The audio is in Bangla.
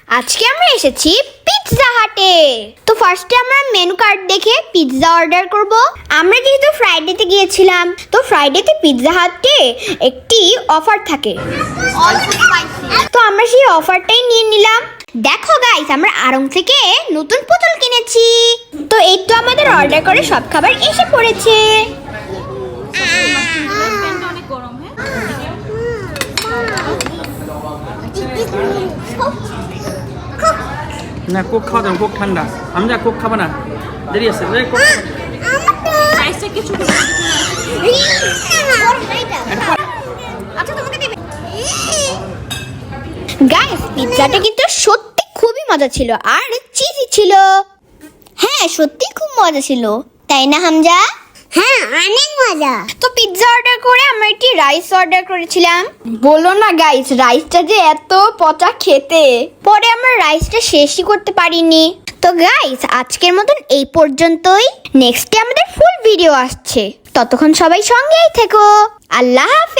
আজকে আমরা এসেছি পিৎজা হাটে। তো ফার্স্টে আমরা মেনু কার্ড দেখে পিৎজা অর্ডার করব। আমরা যেহেতু ফ্রাইডেতে গিয়েছিলাম, তো ফ্রাইডেতে পিৎজা হাটে একটি অফার থাকে, তো আমরা সেই অফারটাই নিয়ে নিলাম। দেখো গাইস, আমরা আড়ং থেকে নতুন পুতুল কিনেছি। তো এই তো আমাদের অর্ডার করে সব খাবার এসে পড়েছে। না, কোক খাওয়া দাও, কোক ঠান্ডা। আমি যা কোক খাবা না, দেরি আছে। কোক গাইস, পিৎজাটা কিন্তু সত্যি খুবই মজা ছিল আর চিজি ছিল। হ্যাঁ, সত্যি খুব মজা ছিল, তাই না হামজা? হ্যাঁ, অনেক মজা। তো পিৎজা অর্ডার করে আমরা একটি রাইস অর্ডার করেছিলাম। বলো না গাইস, রাইসটা যে এত পচা খেতে, পরে আমরা রাইসটা শেষই করতে পারিনি। তো গাইস, আজকের মতন এই পর্যন্তই। নেক্সটে আমাদের ফুল ভিডিও আসছে, ততক্ষণ সবাই সঙ্গেই থেকো। আল্লাহ হাফেজ।